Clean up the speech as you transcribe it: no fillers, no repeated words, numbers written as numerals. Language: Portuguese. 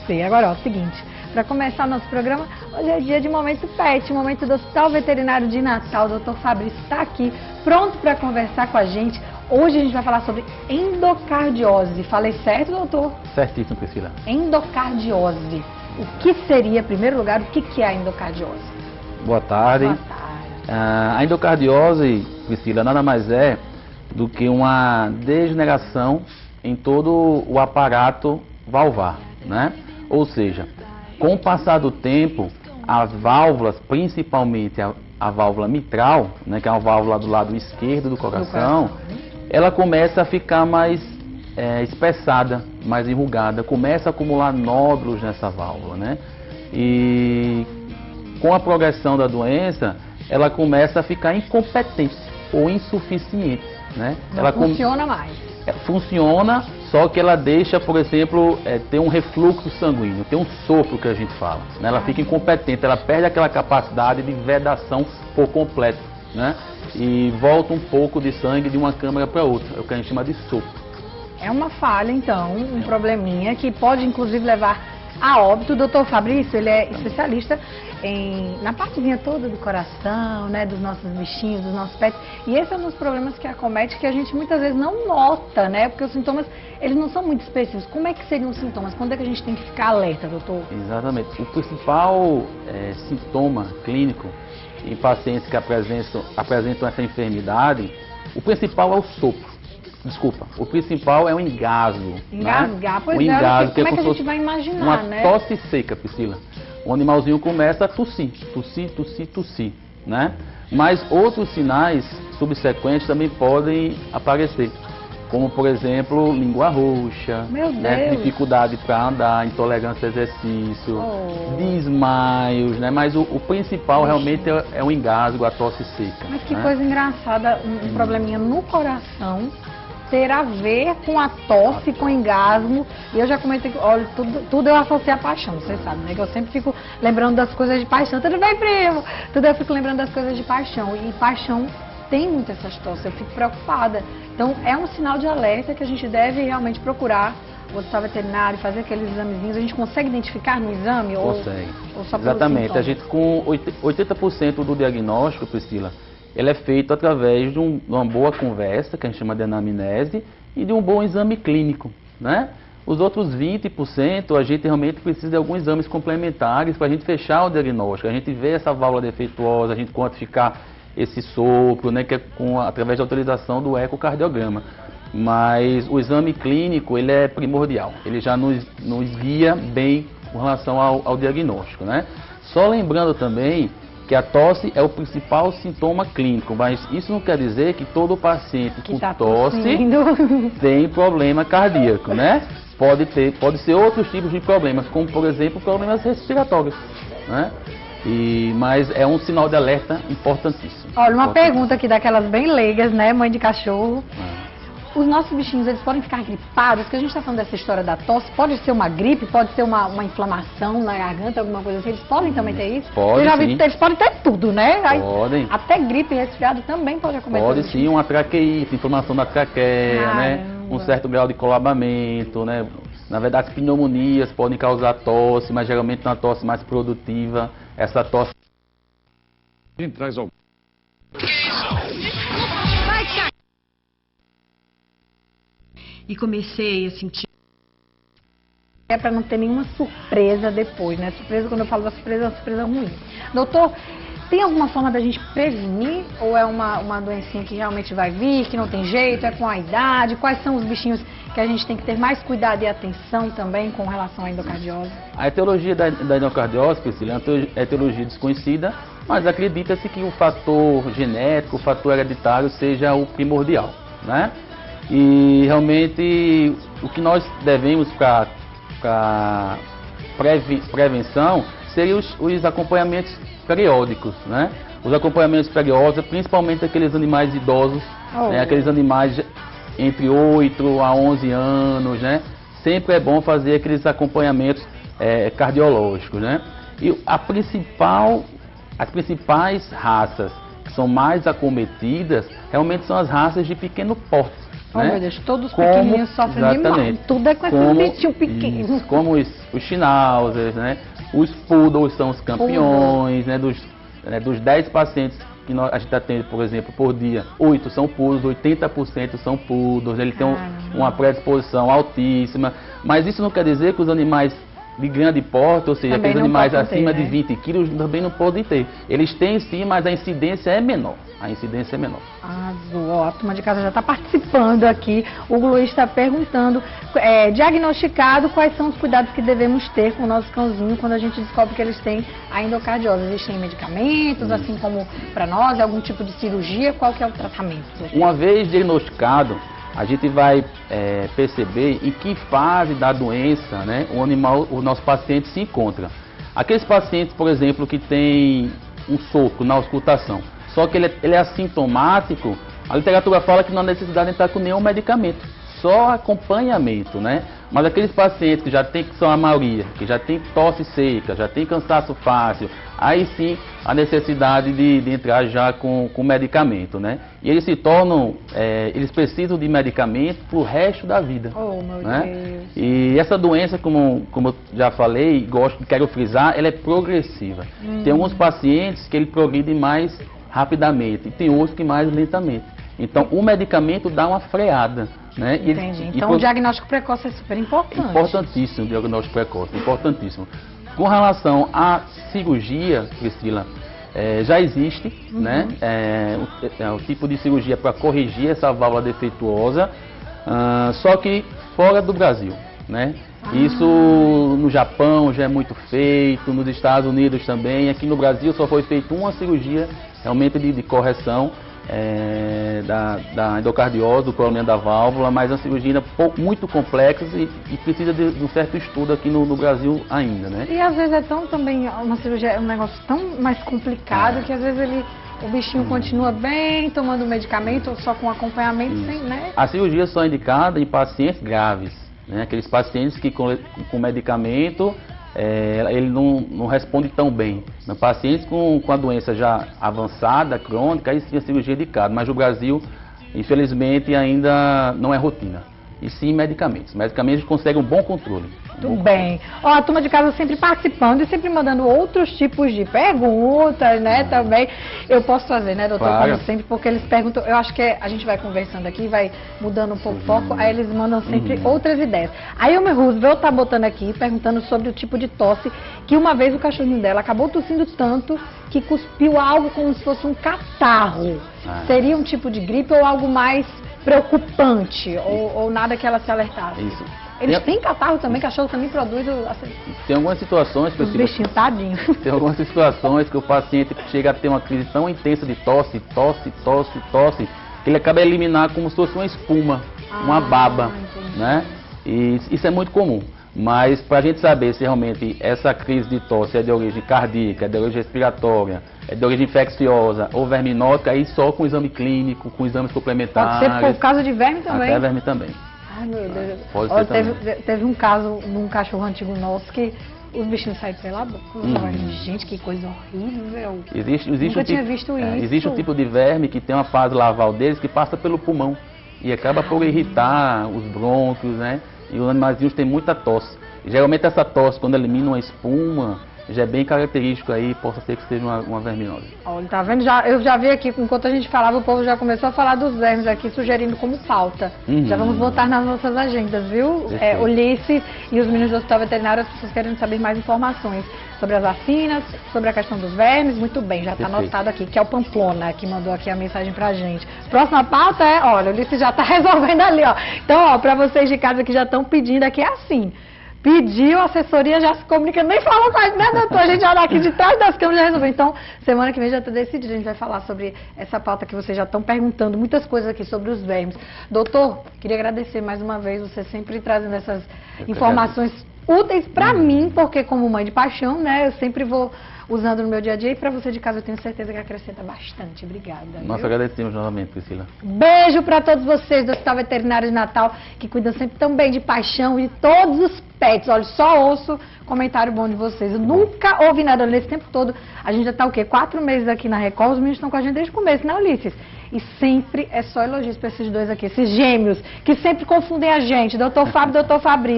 você. Agora, ó, seguinte, para começar nosso programa, hoje é dia de Momento Pet, momento do Hospital Veterinário de Natal. O Dr. Fabrício está aqui, pronto para conversar com a gente. Hoje a gente vai falar sobre endocardiose. Falei certo, doutor? Certíssimo, Priscila. Endocardiose. O que seria, em primeiro lugar, o que é a endocardiose? Boa tarde. Boa tarde. A endocardiose, Priscila, nada mais é do que uma degeneração em todo o aparato valvar, né? Ou seja, com o passar do tempo, as válvulas, principalmente a válvula mitral, né, que é uma válvula do lado esquerdo do coração, ela começa a ficar mais espessada, mais enrugada, começa a acumular nódulos nessa válvula, né? E com a progressão da doença, ela começa a ficar incompetente ou insuficiente, né? Não funciona mais. Funciona, só que ela deixa, por exemplo, ter um refluxo sanguíneo, tem um sopro que a gente fala, né? Ela fica incompetente, ela perde aquela capacidade de vedação por completo, né? E volta um pouco de sangue de uma câmara para outra, é o que a gente chama de sopro. É uma falha, então, um probleminha que pode, inclusive, levar a óbito. O doutor Fabrício, ele é especialista na partezinha toda do coração, né, dos nossos bichinhos, dos nossos pets. E esse é um dos problemas que acomete, que a gente muitas vezes não nota, né? Porque os sintomas, eles não são muito específicos. Como é que seriam os sintomas? Quando é que a gente tem que ficar alerta, doutor? Exatamente. O principal sintoma clínico em pacientes que apresentam essa enfermidade, o principal é o sopro. Desculpa, o principal é o engasgo. Engasgar, né? Pois o engasgo, como é que a gente vai imaginar, uma né? tosse seca, Priscila. O animalzinho começa a tossir, né? Mas outros sinais subsequentes também podem aparecer, como, por exemplo, língua roxa, né? Dificuldade para andar, intolerância a exercício, desmaios, né? Mas o principal realmente é o engasgo, a tosse seca. Mas que né? coisa engraçada, um probleminha no coração ter a ver com a tosse, com o engasgo. E eu já comentei que, olha, tudo eu associo à paixão, você sabe, né? Que eu sempre fico lembrando das coisas de paixão. Tudo bem, primo? Tudo eu fico lembrando das coisas de paixão. E paixão tem muito essas tosses, eu fico preocupada. Então, é um sinal de alerta que a gente deve realmente procurar o hospital veterinário, fazer aqueles examezinhos. A gente consegue identificar no exame? Consegue. Ou só Exatamente. A gente, com 80% do diagnóstico, Priscila, ele é feito através de uma boa conversa, que a gente chama de anamnese, e de um bom exame clínico, né? Os outros 20%, a gente realmente precisa de alguns exames complementares para a gente fechar o diagnóstico, a gente ver essa válvula defeituosa, a gente quantificar esse sopro, né, que é através da utilização do ecocardiograma. Mas o exame clínico, ele é primordial, ele já nos guia bem com relação ao diagnóstico, né? Só lembrando também que a tosse é o principal sintoma clínico, mas isso não quer dizer que todo paciente com tosse tem problema cardíaco, né? Pode ser outros tipos de problemas, como, por exemplo, problemas respiratórios, né? Mas é um sinal de alerta importantíssimo. Olha, uma pergunta aqui daquelas bem leigas, né, mãe de cachorro. Os nossos bichinhos, eles podem ficar gripados? Porque a gente está falando dessa história da tosse, pode ser uma gripe, pode ser uma inflamação na garganta, alguma coisa assim. Eles podem também ter isso? Pode, eu já vi sim. que eles podem ter tudo, né? Podem. Até gripe e resfriado também pode acometer. Pode sim, uma traqueite, inflamação da traqueia, né? Um certo grau de colabamento, né? Na verdade, as pneumonias podem causar tosse, mas geralmente uma tosse mais produtiva. Essa tosse... Traz algum. E comecei a sentir... É para não ter nenhuma surpresa depois, né? Surpresa, quando eu falo da surpresa, é uma surpresa ruim. Doutor, tem alguma forma da gente prevenir? Ou é uma doencinha que realmente vai vir, que não tem jeito, é com a idade? Quais são os bichinhos que a gente tem que ter mais cuidado e atenção também com relação à endocardiose? A etiologia da endocardiose, Priscila, é uma etiologia desconhecida, mas acredita-se que o fator genético, o fator hereditário seja o primordial, né? E realmente o que nós devemos para prevenção seriam os acompanhamentos periódicos, né? Os acompanhamentos periódicos, principalmente aqueles animais idosos, né? Aqueles animais entre 8 a 11 anos, né? Sempre é bom fazer aqueles acompanhamentos cardiológicos, né? E as principais raças que são mais acometidas realmente são as raças de pequeno porte, Oh, né? meu Deus, todos os pequenininhos sofrem demais. Tudo é com esses bichinhos pequenos. Como os schnauzers, né? Os poodles são os campeões, né? Dos 10 pacientes que a gente atende, por exemplo, por dia, 8 são poodles, 80% são poodles, ele tem uma predisposição altíssima, mas isso não quer dizer que os animais de grande porte, ou seja, também aqueles animais acima ter, né? de 20 quilos também não podem ter. Eles têm sim, mas a incidência é menor. Azul, ó, a turma de casa já está participando aqui. O Luiz está perguntando, diagnosticado, quais são os cuidados que devemos ter com o nosso cãozinho quando a gente descobre que eles têm a endocardiose? Existem medicamentos, assim como para nós, algum tipo de cirurgia? Qual que é o tratamento? Uma vez diagnosticado, a gente vai perceber em que fase da doença, né, o nosso paciente se encontra. Aqueles pacientes, por exemplo, que tem um soco na auscultação, só que ele é assintomático, a literatura fala que não há necessidade de entrar com nenhum medicamento, só acompanhamento, né? Mas aqueles pacientes que são a maioria, que já tem tosse seca, já tem cansaço fácil, aí sim a necessidade de entrar já com medicamento, né? E eles se tornam, eles precisam de medicamento pro resto da vida. Oh, meu né? Deus. E essa doença, como eu já falei, quero frisar, ela é progressiva. Tem alguns pacientes que ele progride mais rapidamente e tem outros que mais lentamente. Então, o medicamento dá uma freada, né? Entendi. Então, o diagnóstico precoce é super importante. Importantíssimo, o diagnóstico precoce, importantíssimo. Com relação à cirurgia, Priscila, já existe, né? O tipo de cirurgia para corrigir essa válvula defeituosa, só que fora do Brasil, né? Isso no Japão já é muito feito, nos Estados Unidos também. Aqui no Brasil só foi feita uma cirurgia realmente de correção da endocardiose, do problema da válvula, mas é uma cirurgia muito complexa e precisa de um certo estudo aqui no Brasil ainda, né? E às vezes é também uma cirurgia, é um negócio tão mais complicado que às vezes o bichinho continua bem, tomando medicamento, só com acompanhamento, sem, né? A cirurgia só é indicada em pacientes graves, né? Aqueles pacientes que com medicamento ele não responde tão bem. Pacientes com a doença já avançada, crônica, aí sim a cirurgia é indicada, mas no Brasil, infelizmente, ainda não é rotina. E sim medicamentos. Medicamentos conseguem um bom controle. Tudo bem. Ó, a turma de casa sempre participando e sempre mandando outros tipos de perguntas, né, também. Eu posso fazer, né, doutor, claro. como sempre, porque eles perguntam, eu acho que a gente vai conversando aqui, vai mudando um pouco o foco, aí eles mandam sempre outras ideias. Aí o meu Roosevelt tá botando aqui, perguntando sobre o tipo de tosse, que uma vez o cachorrinho dela acabou tossindo tanto que cuspiu algo como se fosse um catarro. Seria um tipo de gripe ou algo mais preocupante, ou nada que ela se alertasse? Isso. Eles têm catarro também, cachorro também produz assim, tem algumas situações, os bichinhos, tadinhos. Tem algumas situações que o paciente chega a ter uma crise tão intensa de tosse, que ele acaba a eliminar como se fosse uma espuma, uma baba, né? E isso é muito comum. Mas para a gente saber se realmente essa crise de tosse é de origem cardíaca, é de origem respiratória, é de origem infecciosa ou verminótica, aí só com exame clínico, com exames complementares. Pode ser por causa de verme também? Até verme também. Ai, meu Deus. Pode ser também. Teve um caso num cachorro antigo nosso que os bichinhos saíram pela boca. Gente, que coisa horrível. Nunca tinha visto isso. Existe um tipo de verme que tem uma fase larval deles que passa pelo pulmão e acaba por irritar os brônquios, né? E os animaizinhos têm muita tosse. E, geralmente essa tosse, quando elimina uma espuma, já é bem característico aí, possa ser que seja uma verminose. Olha, tá vendo? Eu já vi aqui, enquanto a gente falava, o povo já começou a falar dos vermes aqui, sugerindo como pauta. Já vamos botar nas nossas agendas, viu? Ulisses e os meninos do Hospital Veterinário, as pessoas querendo saber mais informações sobre as vacinas, sobre a questão dos vermes. Muito bem, já está anotado aqui, que é o Pamplona, que mandou aqui a mensagem pra gente. Próxima pauta olha, o Ulisses já está resolvendo ali, ó. Então, ó, pra vocês de casa que já estão pedindo aqui, é assim. Pediu, a assessoria já se comunica, nem falou com a gente, né, doutor? A gente já daqui de trás das câmeras já resolveu. Então, semana que vem já está decidido, a gente vai falar sobre essa pauta que vocês já estão perguntando, muitas coisas aqui sobre os vermes. Doutor, queria agradecer mais uma vez, você sempre trazendo essas informações úteis para mim, porque como mãe de paixão, né, eu sempre vou usando no meu dia a dia, e para você de casa eu tenho certeza que acrescenta bastante. Obrigada. Nós agradecemos novamente, Priscila. Beijo para todos vocês do Hospital Veterinário de Natal, que cuidam sempre tão bem de paixão e de todos os pets. Olha, só ouço comentário bom de vocês. Eu nunca ouvi nada nesse tempo todo. A gente já está o quê? 4 meses aqui na Record, os meninos estão com a gente desde o começo, né, Ulisses? E sempre é só elogios para esses dois aqui, esses gêmeos, que sempre confundem a gente, doutor Fábio e doutor Fabrício.